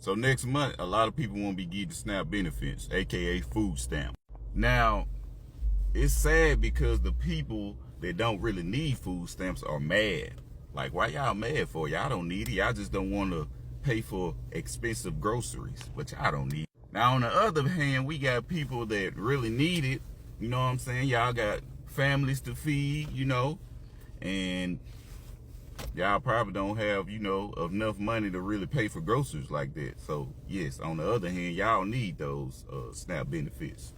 So next month, a lot of people won't be getting SNAP benefits, aka food stamp. Now, it's sad because the people that don't really need food stamps are mad. Like, why y'all mad for? Y'all don't need it. Y'all just don't want to pay for expensive groceries, but y'all don't need it. Now, on the other hand, we got people that really need it. You know what I'm saying? Y'all got families to feed, and y'all probably don't have, enough money to really pay for groceries like that. So, yes, on the other hand, y'all need those SNAP benefits.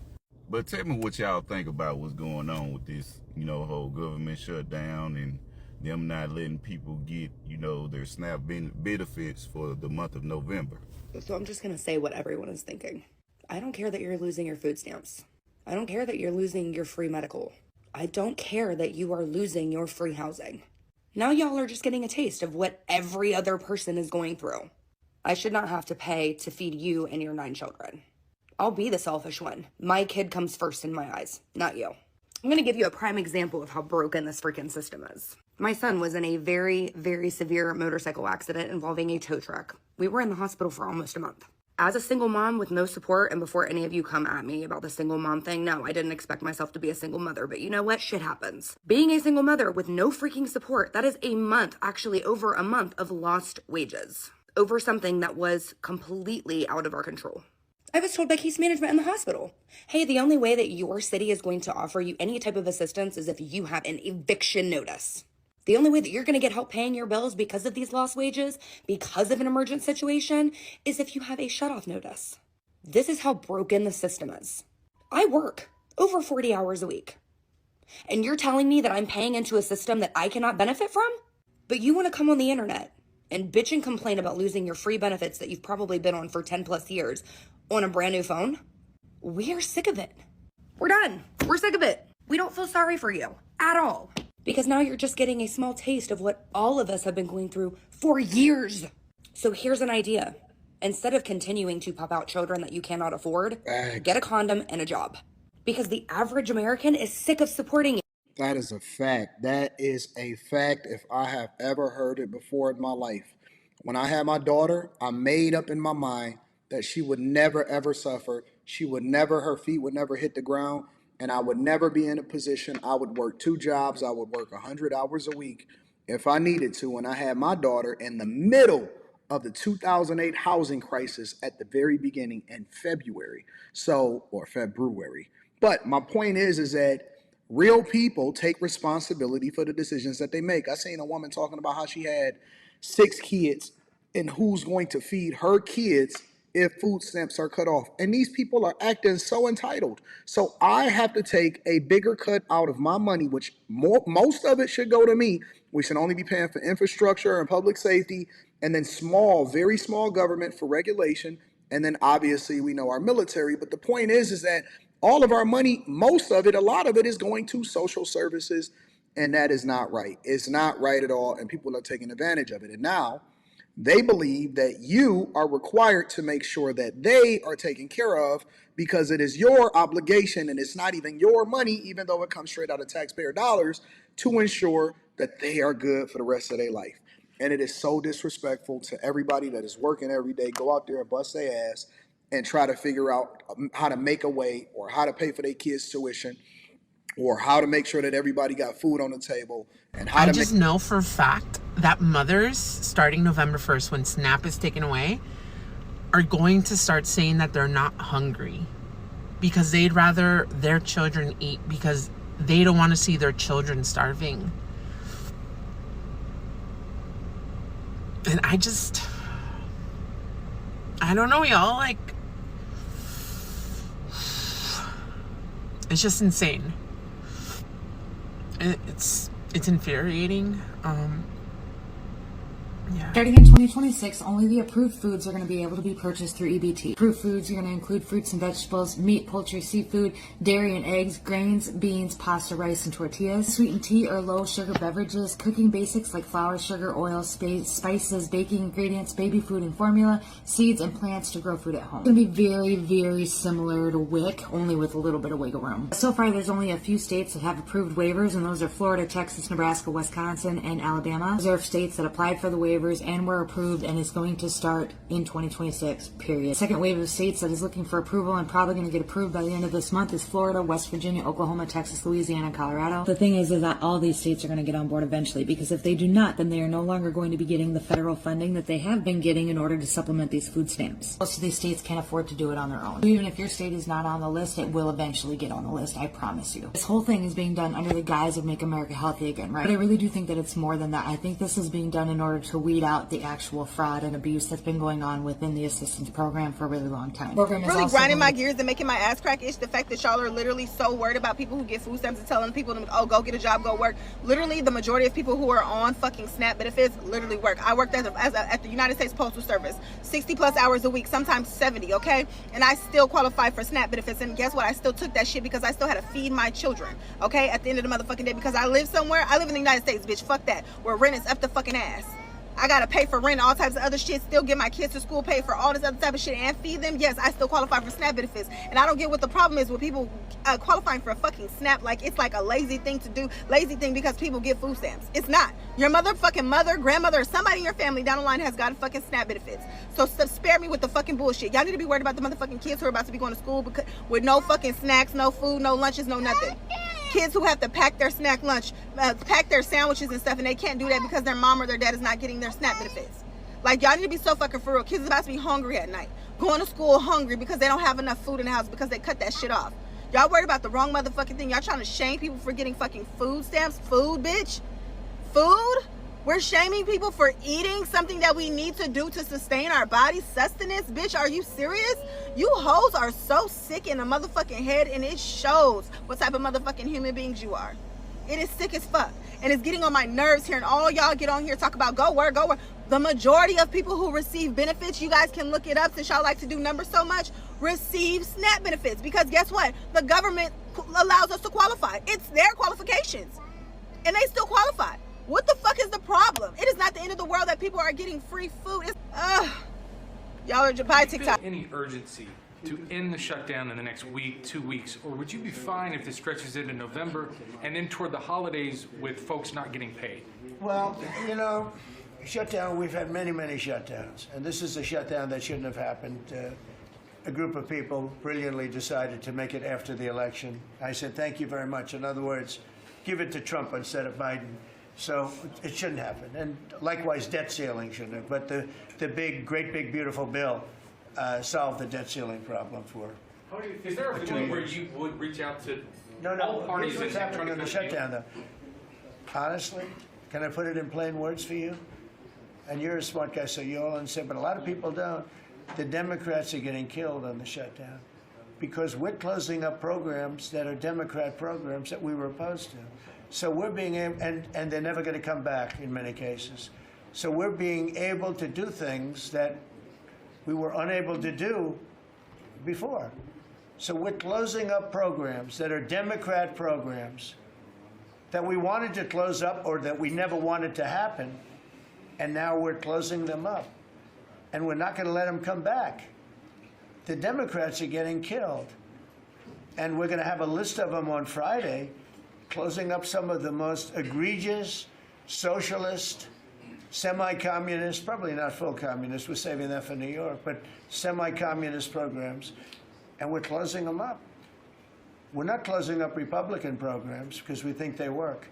But tell me what y'all think about what's going on with this, whole government shutdown and them not letting people get, their SNAP benefits for the month of November. So I'm just going to say what everyone is thinking. I don't care that you're losing your food stamps. I don't care that you're losing your free medical. I don't care that you are losing your free housing. Now y'all are just getting a taste of what every other person is going through. I should not have to pay to feed you and your 9 children. I'll be the selfish one. My kid comes first in my eyes, not you. I'm going to give you a prime example of how broken this freaking system is. My son was in a very, very severe motorcycle accident involving a tow truck. We were in the hospital for almost a month. As a single mom with no support, and before any of you come at me about the single mom thing, no, I didn't expect myself to be a single mother, but you know what? Shit happens. Being a single mother with no freaking support, that is a month, actually over a month of lost wages over something that was completely out of our control. I was told by case management in the hospital, hey, the only way that your city is going to offer you any type of assistance is if you have an eviction notice. The only way that you're going to get help paying your bills because of these lost wages, because of an emergent situation, is if you have a shutoff notice. This is how broken the system is. I work over 40 hours a week. And you're telling me that I'm paying into a system that I cannot benefit from? But you want to come on the internet and bitch and complain about losing your free benefits that you've probably been on for 10 plus years on a brand new phone? We are sick of it. We're done. We're sick of it. We don't feel sorry for you at all. Because now you're just getting a small taste of what all of us have been going through for years. So here's an idea. Instead of continuing to pop out children that you cannot afford, get a condom and a job. Because the average American is sick of supporting you. That is a fact. That is a fact if I have ever heard it before in my life. When I had my daughter, I made up in my mind that she would never ever suffer. Her feet would never hit the ground. And I would never be in a position. I would work 2 jobs. I would work 100 hours a week if I needed to. And I had my daughter in the middle of the 2008 housing crisis at the very beginning in February. Or February. But my point is that real people take responsibility for the decisions that they make. I seen a woman talking about how she had 6 kids and who's going to feed her kids if food stamps are cut off. And these people are acting so entitled. So I have to take a bigger cut out of my money, which most of it should go to me. We should only be paying for infrastructure and public safety, and then very small government for regulation. And then obviously we know our military. But the point is that all of our money, most of it, a lot of it is going to social services. And that is not right. It's not right at all. And people are taking advantage of it. And now they believe that you are required to make sure that they are taken care of because it is your obligation and it's not even your money, even though it comes straight out of taxpayer dollars, to ensure that they are good for the rest of their life. And it is so disrespectful to everybody that is working every day, go out there and bust their ass and try to figure out how to make a way or how to pay for their kids' tuition or how to make sure that everybody got food on the table. And how I just know for a fact that mothers, starting November 1st, when SNAP is taken away, are going to start saying that they're not hungry because they'd rather their children eat because they don't want to see their children starving. And I don't know, y'all, it's just insane. It's infuriating. Yeah. Starting in 2026, only the approved foods are going to be able to be purchased through EBT. Approved foods are going to include fruits and vegetables, meat, poultry, seafood, dairy and eggs, grains, beans, pasta, rice, and tortillas, sweetened tea or low sugar beverages, cooking basics like flour, sugar, oil, spices, baking ingredients, baby food and formula, seeds, and plants to grow food at home. It's going to be very, very similar to WIC, only with a little bit of wiggle room. So far, there's only a few states that have approved waivers, and those are Florida, Texas, Nebraska, Wisconsin, and Alabama. Those are states that applied for the waiver waivers and were approved, and it's going to start in 2026, period. Second wave of states that is looking for approval and probably going to get approved by the end of this month is Florida, West Virginia, Oklahoma, Texas, Louisiana, and Colorado. The thing is that all these states are going to get on board eventually, because if they do not, then they are no longer going to be getting the federal funding that they have been getting in order to supplement these food stamps. Most of these states can't afford to do it on their own. Even if your state is not on the list, it will eventually get on the list, I promise you. This whole thing is being done under the guise of Make America Healthy Again, right? But I really do think that it's more than that. I think this is being done in order to weed out the actual fraud and abuse that's been going on within the assistance program for a really long time. Really grinding my gears and making my ass crack itch the fact that y'all are literally so worried about people who get food stamps and telling people, oh, go get a job, go work. Literally, the majority of people who are on fucking SNAP benefits literally work. I worked at the United States Postal Service, 60 plus hours a week, sometimes 70, okay? And I still qualify for SNAP benefits. And guess what? I still took that shit because I still had to feed my children, okay? At the end of the motherfucking day, because I live somewhere. I live in the United States, bitch. Fuck that. Where rent is up the fucking ass. I gotta pay for rent, all types of other shit, still get my kids to school, pay for all this other type of shit, and feed them. Yes, I still qualify for SNAP benefits. And I don't get what the problem is with people qualifying for a fucking SNAP. Like, it's like a lazy thing to do, lazy thing because people get food stamps. It's not. Your motherfucking mother, grandmother, or somebody in your family down the line has got fucking SNAP benefits. So spare me with the fucking bullshit. Y'all need to be worried about the motherfucking kids who are about to be going to school with no fucking snacks, no food, no lunches, no nothing. Kids who have to pack their snack lunch, pack their sandwiches and stuff, and they can't do that because their mom or their dad is not getting their SNAP benefits. Like, y'all need to be so fucking for real. Kids are about to be hungry at night, going to school hungry because they don't have enough food in the house because they cut that shit off. Y'all worried about the wrong motherfucking thing. Y'all trying to shame people for getting fucking food stamps. Food, bitch. Food? We're shaming people for eating something that we need to do to sustain our body. Sustenance, bitch, are you serious? You hoes are so sick in the motherfucking head, and it shows what type of motherfucking human beings you are. It is sick as fuck. And it's getting on my nerves hearing all y'all get on here talk about go work, go work. The majority of people who receive benefits, you guys can look it up since y'all like to do numbers so much, receive SNAP benefits. Because guess what? The government allows us to qualify. It's their qualifications. And they still qualify. What the fuck is the problem? It is not the end of the world that people are getting free food. Y'all are just buy TikTok. Any urgency to end the shutdown in the next week, 2 weeks, or would you be fine if this stretches into November and then toward the holidays with folks not getting paid? Well, you know, shutdown, we've had many, many shutdowns, and this is a shutdown that shouldn't have happened. A group of people brilliantly decided to make it after the election. I said, thank you very much. In other words, give it to Trump instead of Biden. So it shouldn't happen. And likewise, debt ceiling shouldn't have. But the big, great, big, beautiful bill solved the debt ceiling problem for Is there a point where you would reach out to no, all parties here's what's and happening in the shutdown, though. Honestly, can I put it in plain words for you? And you're a smart guy, so you all understand, but a lot of people don't. The Democrats are getting killed on the shutdown because we're closing up programs that are Democrat programs that we were opposed to. So we're being able, and they're never going to come back in many cases. So we're being able to do things that we were unable to do before. So we're closing up programs that are Democrat programs that we wanted to close up or that we never wanted to happen, and now we're closing them up. And we're not going to let them come back. The Democrats are getting killed. And we're going to have a list of them on Friday, closing up some of the most egregious, socialist, semi-communist, probably not full communist, we're saving that for New York, but semi-communist programs, and we're closing them up. We're not closing up Republican programs because we think they work.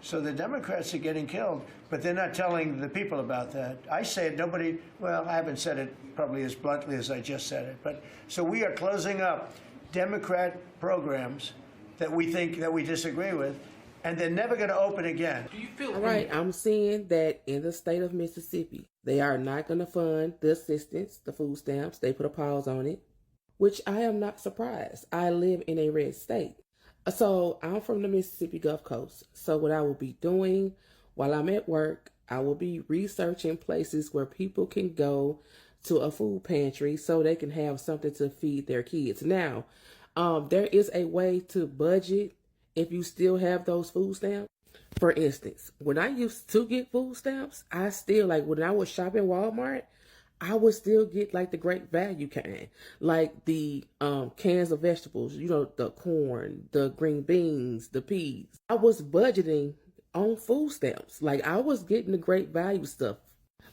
So the Democrats are getting killed, but they're not telling the people about that. I say it, nobody, well, I haven't said it probably as bluntly as I just said it, but so we are closing up Democrat programs that we think that we disagree with, and they're never going to open again. Do you feel All right, I'm seeing that in the state of Mississippi, they are not going to fund the assistance, the food stamps. They put a pause on it, which I am not surprised. I live in a red state. So I'm from the Mississippi Gulf Coast. So what I will be doing while I'm at work, I will be researching places where people can go to a food pantry so they can have something to feed their kids. Now, there is a way to budget if you still have those food stamps. For instance, when I used to get food stamps, I still, like when I was shopping Walmart, I would still get like the great value kind, like the cans of vegetables, you know, the corn, the green beans, the peas. I was budgeting on food stamps. Like I was getting the great value stuff.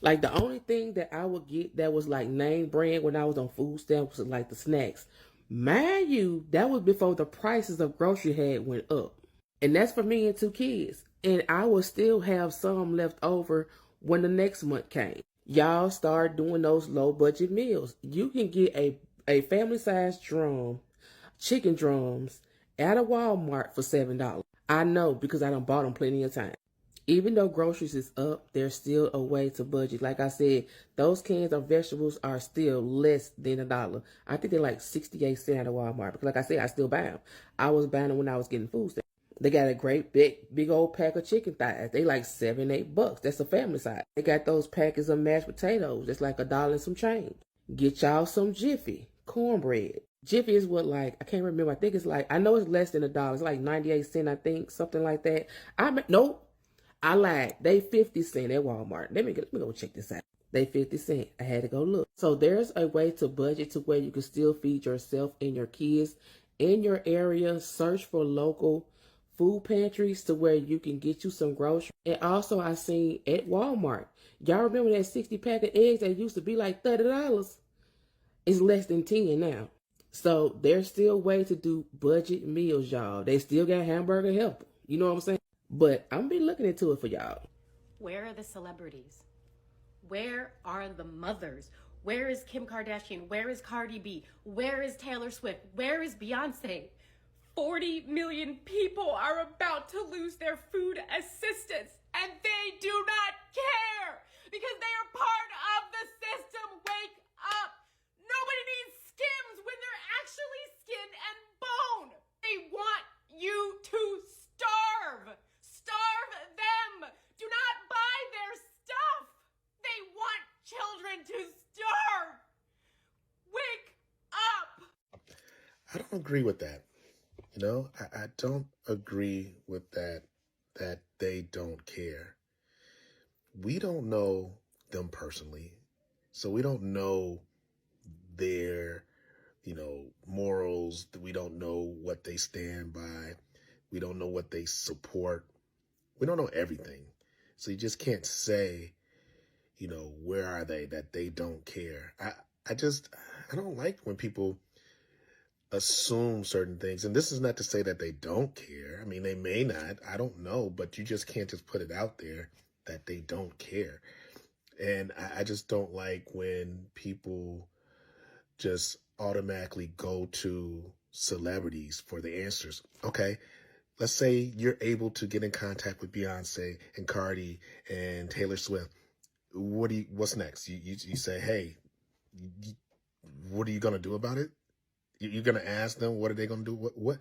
Like the only thing that I would get that was like name brand when I was on food stamps was like the snacks. Mind you, that was before the prices of grocery had went up. And that's for me and 2 kids. And I would still have some left over when the next month came. Y'all start doing those low budget meals. You can get a family size drum, chicken drums at a Walmart for $7. I know because I done bought them plenty of times. Even though groceries is up, there's still a way to budget. Like I said, those cans of vegetables are still less than $1. I think they're like 68 cents at a Walmart. Because like I said, I still buy them. I was buying them when I was getting food stamps. They got a great big old pack of chicken thighs. They like $7-8. That's a family size. They got those packets of mashed potatoes. That's like $1 and some change. Get y'all some Jiffy cornbread. Jiffy is what, like, I can't remember. I think it's like, I know it's less than $1. It's like 98 cents, I think, something like that. Nope. I lied. They 50 cents at Walmart. Let me go check this out. They 50 cents. I had to go look. So there's a way to budget to where you can still feed yourself and your kids in your area. Search for local food pantries to where you can get you some groceries. And also I seen at Walmart, y'all remember that 60 pack of eggs that used to be like $30? It's less than 10 now. So there's still a way to do budget meals, y'all. They still got hamburger helper. You know what I'm saying? But I'm be looking into it for y'all. Where are the celebrities? Where are the mothers? Where is Kim Kardashian? Where is Cardi B? Where is Taylor Swift? Where is Beyonce? 40 million people are about to lose their food assistance, and they do not care because they are part of the system. Wake up. Nobody needs Skims when they're actually skin and bone. They want you to starve. Starve them. Do not buy their stuff. They want children to starve. Wake up. I don't agree with that. You know, I don't agree with that they don't care. We don't know them personally, so we don't know their, morals. We don't know what they stand by. We don't know what they support. We don't know everything. So you just can't say, where are they, that they don't care. I don't like when people assume certain things. And this is not to say that they don't care. I mean, they may not. I don't know. But you just can't just put it out there that they don't care. And I just don't like when people just automatically go to celebrities for the answers. Okay, let's say you're able to get in contact with Beyonce and Cardi and Taylor Swift. What's next? You say, hey, what are you going to do about it? You're going to ask them, what are they going to do?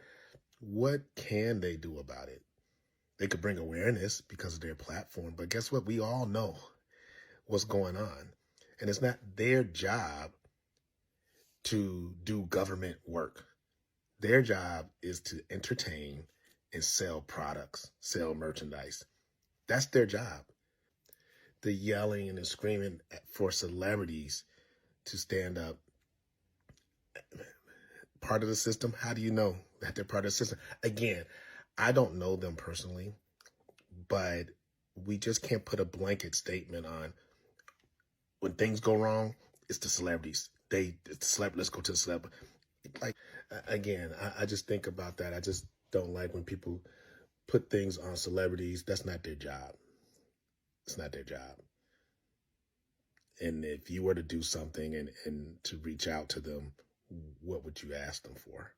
What can they do about it? They could bring awareness because of their platform. But guess what? We all know what's going on. And it's not their job to do government work. Their job is to entertain and sell products, sell merchandise. That's their job. The yelling and the screaming for celebrities to stand up. Part of the system. How do you know that they're part of the system? Again, I don't know them personally, but we just can't put a blanket statement on when things go wrong, it's the celebrities. Let's go to the celeb. Like, again, I just think about that. I just don't like when people put things on celebrities. That's not their job. It's not their job. And if you were to do something and to reach out to them, what would you ask them for?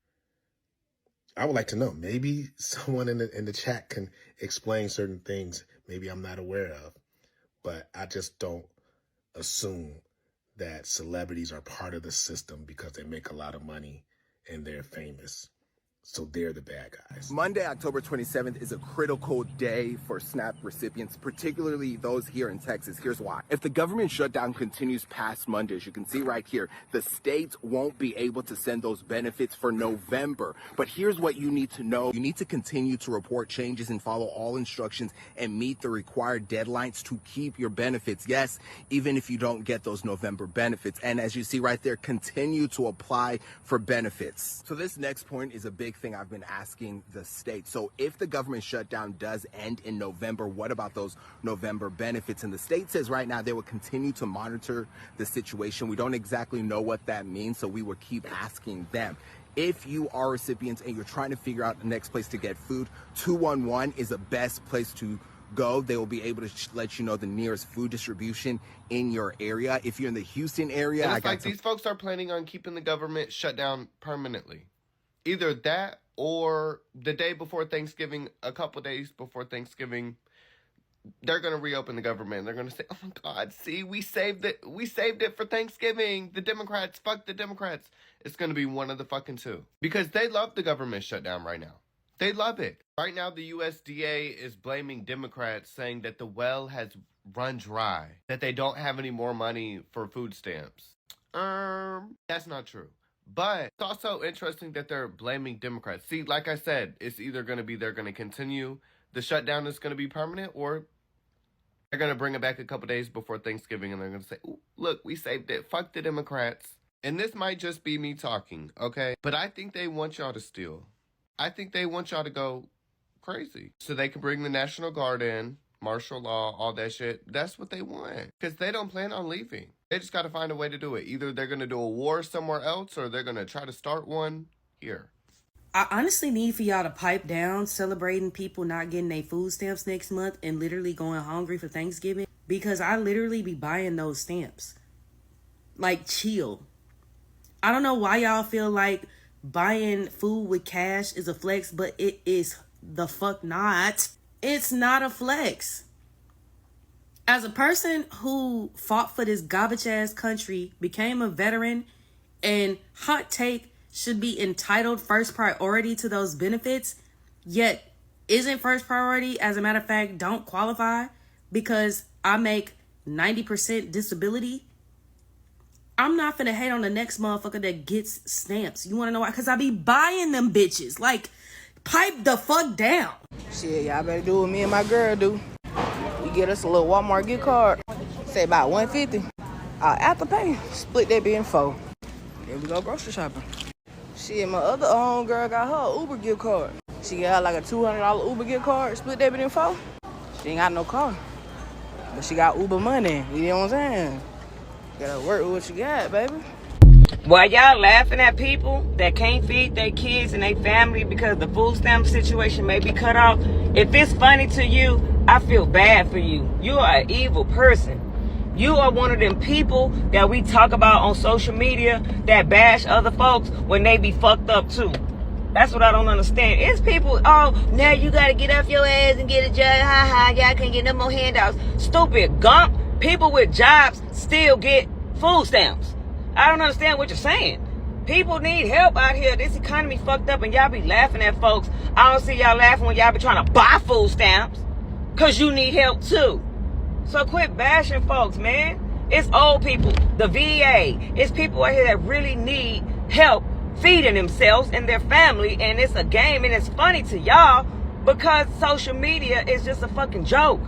I would like to know. Maybe someone in the chat can explain certain things maybe I'm not aware of, but I just don't assume that celebrities are part of the system because they make a lot of money and they're famous. So they're the bad guys. Monday, October 27th is a critical day for SNAP recipients, particularly those here in Texas. Here's why. If the government shutdown continues past Monday, as you can see right here, the states won't be able to send those benefits for November. But here's what you need to know. You need to continue to report changes and follow all instructions and meet the required deadlines to keep your benefits. Yes, even if you don't get those November benefits. And as you see right there, continue to apply for benefits. So this next point is a big big thing I've been asking the state. So if the government shutdown does end in November, what about those November benefits? And the state says right now they will continue to monitor the situation. We don't exactly know what that means, so we will keep asking them. If you are recipients and you're trying to figure out the next place to get food, 211 is the best place to go. They will be able to let you know the nearest food distribution in your area. If you're in the Houston area, and it's like these folks are planning on keeping the government shut down permanently. Either that or the day before Thanksgiving, a couple days before Thanksgiving, they're going to reopen the government. They're going to say, oh my God, see, we saved it. We saved it for Thanksgiving. The Democrats, fuck the Democrats. It's going to be one of the fucking two. Because they love the government shutdown right now. They love it. Right now, the USDA is blaming Democrats, saying that the well has run dry, that they don't have any more money for food stamps. That's not true. But it's also interesting that they're blaming Democrats. See, like I said, it's either going to be they're going to continue, the shutdown is going to be permanent, or they're going to bring it back a couple days before Thanksgiving, and they're going to say, ooh, look, we saved it. Fuck the Democrats. And this might just be me talking, okay? But I think they want y'all to steal. I think they want y'all to go crazy. So they can bring the National Guard in, martial law, all that shit. That's what they want. Because they don't plan on leaving. They just got to find a way to do it. Either they're going to do a war somewhere else, or they're going to try to start one here. I honestly need for y'all to pipe down celebrating people not getting their food stamps next month and literally going hungry for Thanksgiving. Because I literally be buying those stamps. Like, chill. I don't know why y'all feel like buying food with cash is a flex, but it is the fuck not. It's not a flex. As a person who fought for this garbage ass country, became a veteran, and hot take should be entitled first priority to those benefits, yet isn't first priority, as a matter of fact, don't qualify because I make 90% disability. I'm not finna hate on the next motherfucker that gets stamps. You wanna know why? Because I be buying them bitches. Like, pipe the fuck down. Shit, y'all better do what me and my girl do. We get us a little Walmart gift card. Say about $150. After pay, split that bitch in 4. Then we go grocery shopping. Shit, my other girl got her Uber gift card. She got like a $200 Uber gift card. Split that bitch in 4. She ain't got no car. But she got Uber money. You know what I'm saying? Gotta work with what you got, baby. While y'all laughing at people that can't feed their kids and their family because the food stamp situation may be cut off, if it's funny to you, I feel bad for you. You are an evil person. You are one of them people that we talk about on social media that bash other folks when they be fucked up too. That's what I don't understand. It's people, oh, now you gotta get off your ass and get a job. Ha ha, y'all can't get no more handouts. Stupid gump. People with jobs still get food stamps. I don't understand what you're saying. People need help out here. This economy fucked up and y'all be laughing at folks. I don't see y'all laughing when y'all be trying to buy food stamps because you need help too. So quit bashing folks, man. It's old people, the VA. It's people out here that really need help feeding themselves and their family, and it's a game and it's funny to y'all because social media is just a fucking joke.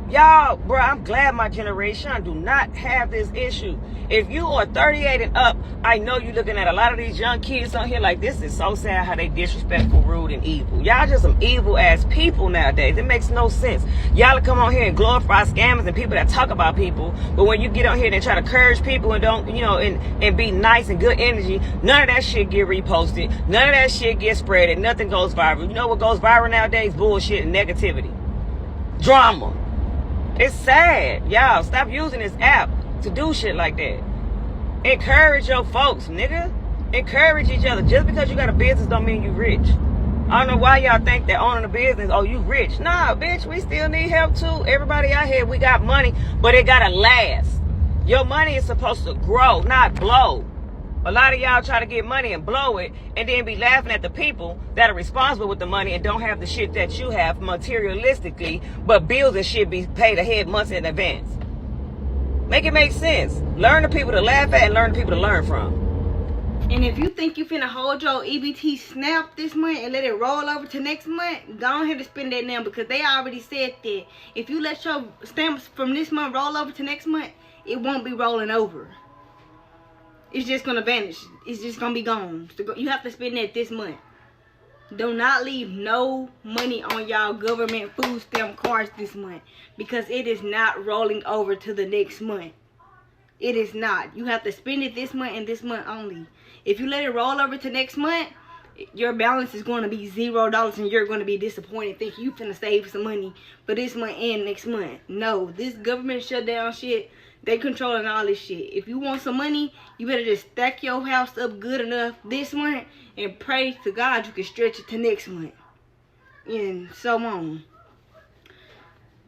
Y'all, bro, I'm glad my generation do not have this issue. If you are 38 and up, I know you're looking at a lot of these young kids on here like, this is so sad how they disrespectful, rude, and evil. Y'all just some evil ass people nowadays. It makes no sense. Y'all come on here and glorify scammers and people that talk about people, but when you get on here and try to encourage people and don't, you know, and be nice and good energy, none of that shit get reposted. None of that shit gets spread and nothing goes viral. You know what goes viral nowadays? Bullshit and negativity. Drama. It's sad. Y'all, stop using this app to do shit like that. Encourage your folks, nigga. Encourage each other. Just because you got a business don't mean you rich. I don't know why y'all think that owning a business, oh, you rich. Nah, bitch, we still need help too. Everybody out here, we got money, but it gotta last. Your money is supposed to grow, not blow. A lot of y'all try to get money and blow it and then be laughing at the people that are responsible with the money and don't have the shit that you have materialistically, but bills and shit be paid ahead months in advance. Make it make sense. Learn the people to laugh at and learn the people to learn from. And if you think you finna hold your EBT snap this month and let it roll over to next month, go ahead and spend that now because they already said that if you let your stamps from this month roll over to next month, it won't be rolling over. It's just gonna vanish. It's just gonna be gone. So you have to spend that this month. Do not leave no money on y'all government food stamp cards this month, because it is not rolling over to the next month. It is not. You have to spend it this month and this month only. If you let it roll over to next month, your balance is going to be $0 and you're going to be disappointed thinking you finna save some money for this month and next month. No, this government shutdown shit, they controlling all this shit. If you want some money, you better just stack your house up good enough this month and pray to God you can stretch it to next month. And so on.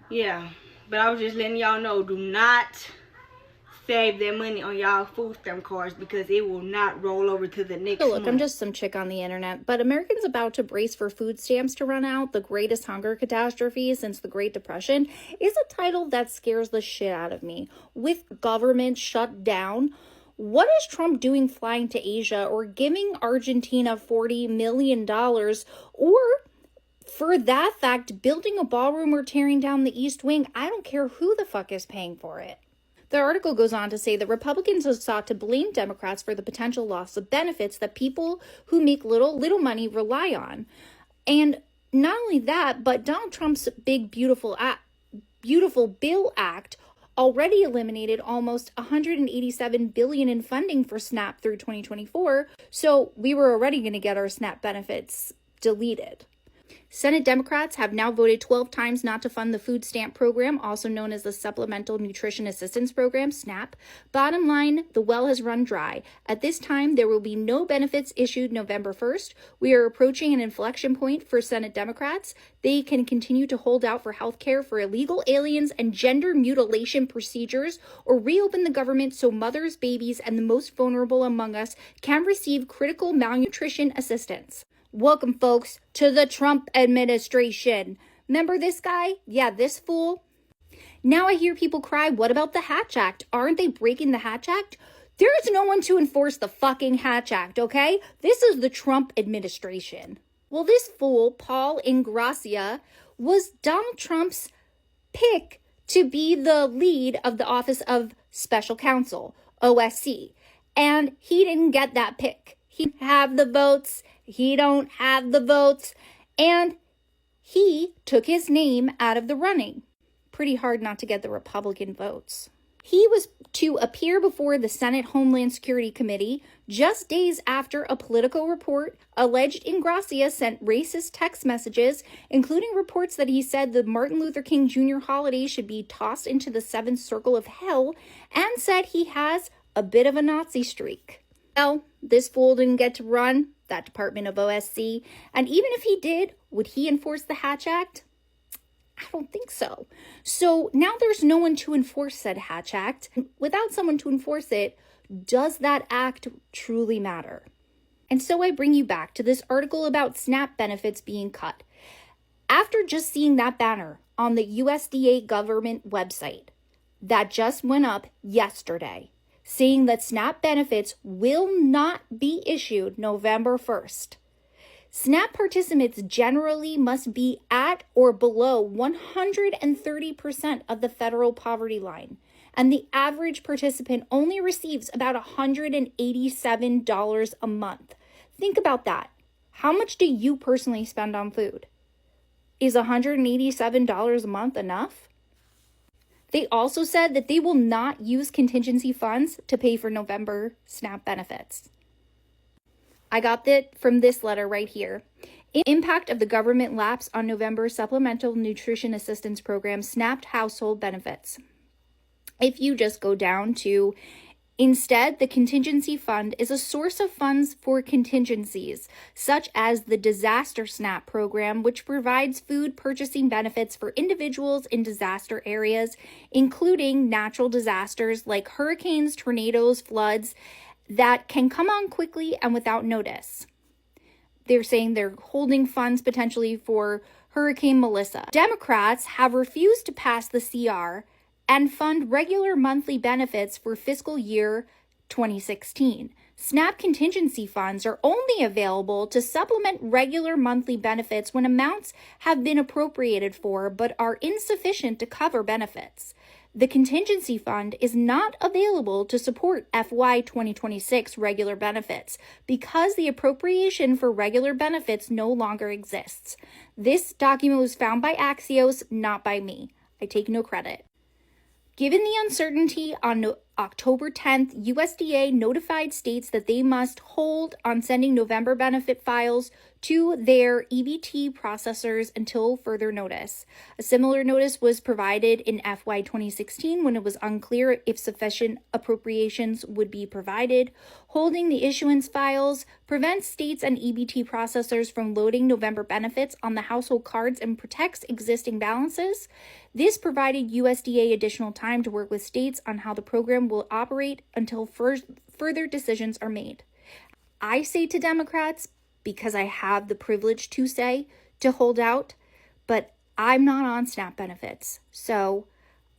Yeah, but I was just letting y'all know, do not save that money on y'all food stamp cards, because it will not roll over to the next So look, month. I'm just some chick on the internet, but Americans about to brace for food stamps to run out, the greatest hunger catastrophe since the Great Depression, is a title that scares the shit out of me. With government shut down, what is Trump doing flying to Asia or giving Argentina $40 million, or for that fact, building a ballroom or tearing down the East Wing? I don't care who the fuck is paying for it. The article goes on to say that Republicans have sought to blame Democrats for the potential loss of benefits that people who make little money rely on. And not only that, but Donald Trump's big, beautiful Bill Act already eliminated almost $187 billion in funding for SNAP through 2024. So we were already going to get our SNAP benefits deleted. Senate Democrats have now voted 12 times not to fund the food stamp program, also known as the Supplemental Nutrition Assistance Program, SNAP. Bottom line, the well has run dry. At this time, there will be no benefits issued November 1st. We are approaching an inflection point for Senate Democrats. They can continue to hold out for health care for illegal aliens and gender mutilation procedures, or reopen the government so mothers, babies, and the most vulnerable among us can receive critical malnutrition assistance. Welcome, folks, to the Trump administration. Remember this guy? Yeah, this fool. Now I hear people cry, what about the Hatch Act? Aren't they breaking the Hatch Act? There is no one to enforce the fucking Hatch Act, okay? This is the Trump administration. Well, this fool, Paul Ingrassia, was Donald Trump's pick to be the lead of the Office of Special Counsel, OSC. And he didn't get that pick. He didn't have the votes. He don't have the votes, and he took his name out of the running. Pretty hard not to get the Republican votes. He was to appear before the Senate Homeland Security Committee just days after a Politico report alleged Ingrassia sent racist text messages, including reports that he said the Martin Luther King Jr. holiday should be tossed into the seventh circle of hell, and said he has a bit of a Nazi streak. Well, this fool didn't get to run that department of OSC, and even if he did, would he enforce the Hatch Act? I don't think so. So now there's no one to enforce said Hatch Act. Without someone to enforce it, does that act truly matter? And so I bring you back to this article about SNAP benefits being cut. After just seeing that banner on the USDA government website that just went up yesterday, saying that SNAP benefits will not be issued November 1st. SNAP participants generally must be at or below 130% of the federal poverty line, and the average participant only receives about $187 a month. Think about that. How much do you personally spend on food? Is $187 a month enough? They also said that they will not use contingency funds to pay for November SNAP benefits. I got that from this letter right here. Impact of the government lapse on November Supplemental Nutrition Assistance Program SNAP household benefits. If you just go down to instead, the contingency fund is a source of funds for contingencies, such as the Disaster SNAP program, which provides food purchasing benefits for individuals in disaster areas, including natural disasters like hurricanes, tornadoes, floods, that can come on quickly and without notice. They're saying they're holding funds potentially for Hurricane Melissa. Democrats have refused to pass the CR and fund regular monthly benefits for fiscal year 2016. SNAP contingency funds are only available to supplement regular monthly benefits when amounts have been appropriated for but are insufficient to cover benefits. The contingency fund is not available to support FY 2026 regular benefits because the appropriation for regular benefits no longer exists. This document was found by Axios, not by me. I take no credit. Given the uncertainty on October 10th, USDA notified states that they must hold on sending November benefit files to their EBT processors until further notice. A similar notice was provided in FY 2016 when it was unclear if sufficient appropriations would be provided. Holding the issuance files prevents states and EBT processors from loading November benefits on the household cards and protects existing balances. This provided USDA additional time to work with states on how the program will operate until further decisions are made. I say to Democrats, because I have the privilege to say, to hold out, but I'm not on SNAP benefits. So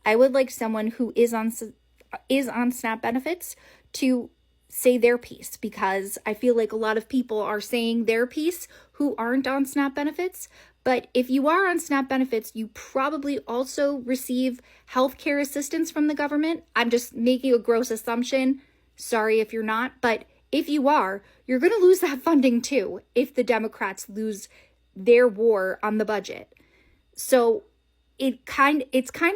I would like someone who is on SNAP benefits to say their piece, because I feel like a lot of people are saying their piece who aren't on SNAP benefits. But if you are on SNAP benefits, you probably also receive healthcare assistance from the government. I'm just making a gross assumption. Sorry if you're not, but if you are, you're going to lose that funding too if the Democrats lose their war on the budget. So it's kind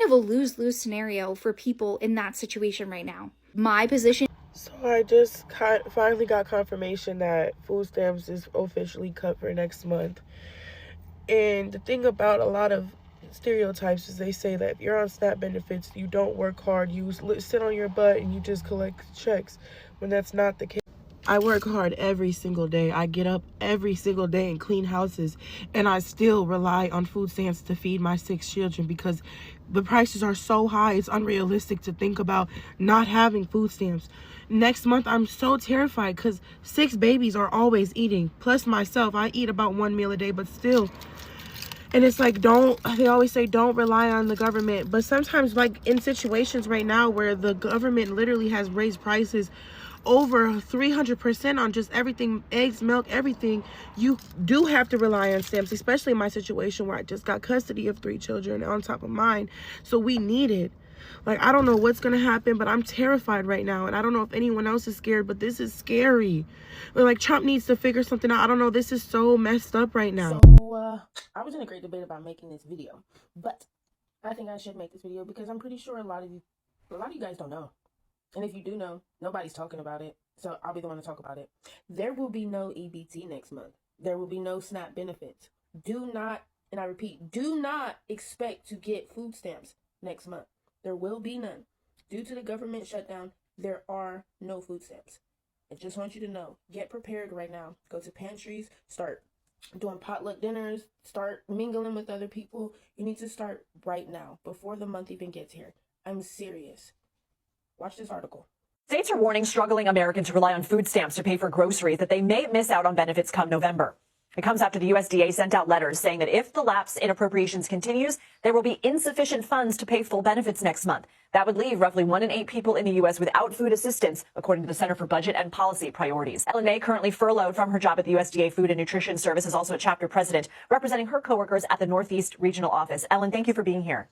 of a lose-lose scenario for people in that situation right now. My position. So I just finally got confirmation that food stamps is officially cut for next month. And the thing about a lot of stereotypes is they say that if you're on SNAP benefits, you don't work hard, you sit on your butt and you just collect checks, when that's not the case. I work hard every single day. I get up every single day and clean houses, and I still rely on food stamps to feed my 6 children because the prices are so high. It's unrealistic to think about not having food stamps. Next month, I'm so terrified because 6 babies are always eating. Plus myself, I eat about 1 meal a day, but still. And it's like, they always say don't rely on the government. But sometimes, like in situations right now where the government literally has raised prices over 300% on just everything, eggs, milk, everything, you do have to rely on stamps, especially in my situation where I just got custody of 3 children on top of mine. So we need it. Like, I don't know what's going to happen, but I'm terrified right now. And I don't know if anyone else is scared, but this is scary. Like, Trump needs to figure something out. I don't know. This is so messed up right now. So, I was in a great debate about making this video, but I think I should make this video because I'm pretty sure a lot of you guys don't know. And if you do know, nobody's talking about it. So I'll be the one to talk about it. There will be no EBT next month. There will be no SNAP benefits. Do not, and I repeat, do not expect to get food stamps next month. There will be none. Due to the government shutdown, there are no food stamps. I just want you to know, get prepared right now. Go to pantries, start doing potluck dinners, start mingling with other people. You need to start right now, before the month even gets here. I'm serious. Watch this article. States are warning struggling Americans who rely on food stamps to pay for groceries that they may miss out on benefits come November. It comes after the USDA sent out letters saying that if the lapse in appropriations continues, there will be insufficient funds to pay full benefits next month. That would leave roughly 1 in 8 people in the U.S. without food assistance, according to the Center for Budget and Policy Priorities. Ellen May, currently furloughed from her job at the USDA Food and Nutrition Service, is also a chapter president representing her coworkers at the Northeast Regional Office. Ellen, thank you for being here.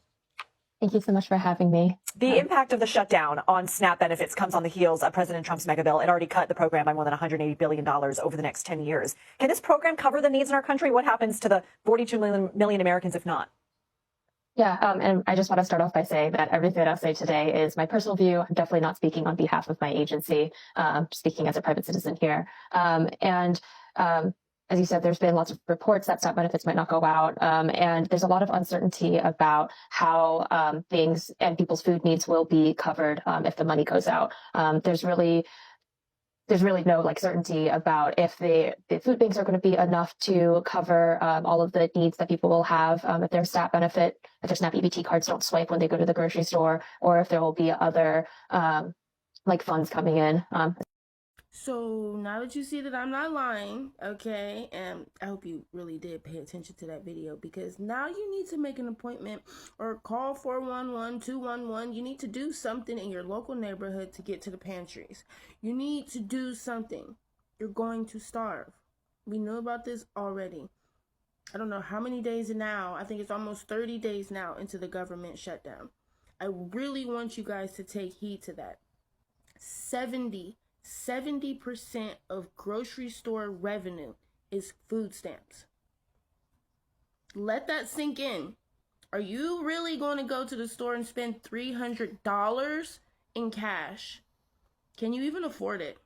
Thank you so much for having me. The impact of the shutdown on SNAP benefits comes on the heels of President Trump's mega bill. It already cut the program by more than $180 billion over the next 10 years. Can this program cover the needs in our country? What happens to the 42 million Americans if not? Yeah, and I just want to start off by saying that everything I'll say today is my personal view. I'm definitely not speaking on behalf of my agency, speaking as a private citizen here. As you said, there's been lots of reports that SNAP benefits might not go out, and there's a lot of uncertainty about how things and people's food needs will be covered if the money goes out. There's really no certainty about if the food banks are going to be enough to cover all of the needs that people will have if their SNAP EBT cards don't swipe when they go to the grocery store, or if there will be other funds coming in. So now that you see that I'm not lying, okay, and I hope you really did pay attention to that video, because now you need to make an appointment or call 411-211. You need to do something in your local neighborhood to get to the pantries. You need to do something. You're going to starve. We knew about this already. I don't know how many days now. I think it's almost 30 days now into the government shutdown. I really want you guys to take heed to that. 70% of grocery store revenue is food stamps. Let that sink in. Are you really going to go to the store and spend $300 in cash? Can you even afford it?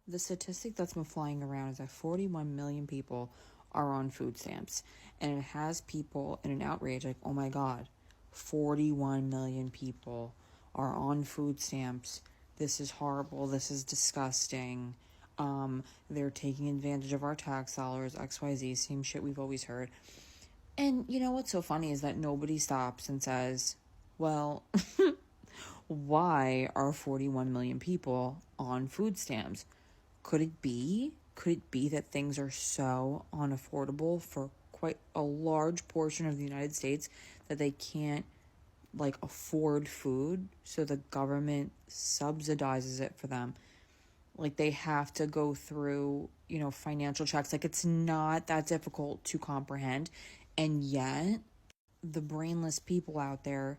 The statistic that's been flying around is that 41 million people are on food stamps. And it has people in an outrage like, oh my God, 41 million people are on food stamps. This is horrible. This is disgusting. They're taking advantage of our tax dollars, XYZ, same shit we've always heard. And you know what's so funny is that nobody stops and says, well, why are 41 million people on food stamps? Could it be that things are so unaffordable for quite a large portion of the United States that they can't afford food, so the government subsidizes it for them? Like, they have to go through, financial checks. Like, it's not that difficult to comprehend. And yet, the brainless people out there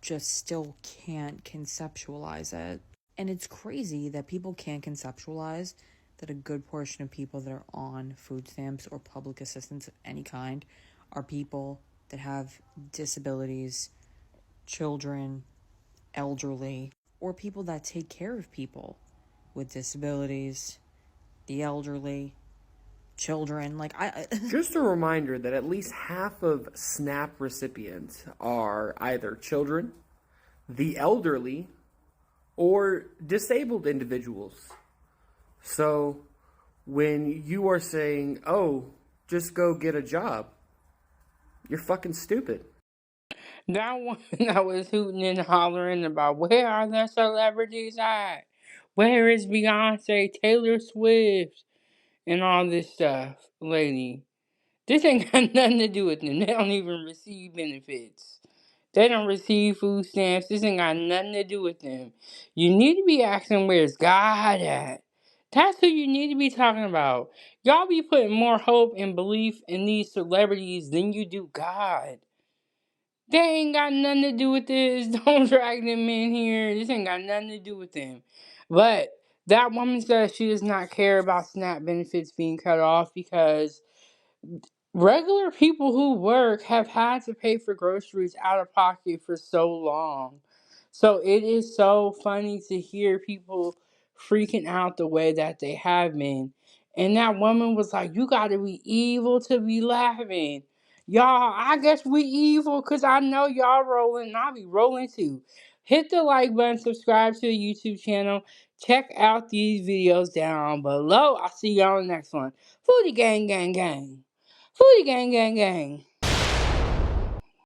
just still can't conceptualize it. And it's crazy that people can't conceptualize that a good portion of people that are on food stamps or public assistance of any kind are people that have disabilities, children, elderly, or people that take care of people with disabilities, the elderly, children. Just a reminder that at least half of SNAP recipients are either children, the elderly, or disabled individuals. So when you are saying, oh, just go get a job, you're fucking stupid. That one that was hooting and hollering about where are the celebrities at? Where is Beyonce, Taylor Swift, and all this stuff, lady? This ain't got nothing to do with them. They don't even receive benefits. They don't receive food stamps. This ain't got nothing to do with them. You need to be asking where's God at. That's who you need to be talking about. Y'all be putting more hope and belief in these celebrities than you do God. They ain't got nothing to do with this. Don't drag them in here. This ain't got nothing to do with them. But that woman says she does not care about SNAP benefits being cut off because regular people who work have had to pay for groceries out of pocket for so long. So it is so funny to hear people freaking out the way that they have been. And that woman was like, you gotta be evil to be laughing. Y'all, I guess we evil because I know y'all rolling and I'll be rolling too. Hit the like button, subscribe to the YouTube channel. Check out these videos down below. I'll see y'all in the next one. Foodie gang, gang, gang. Foodie gang, gang, gang.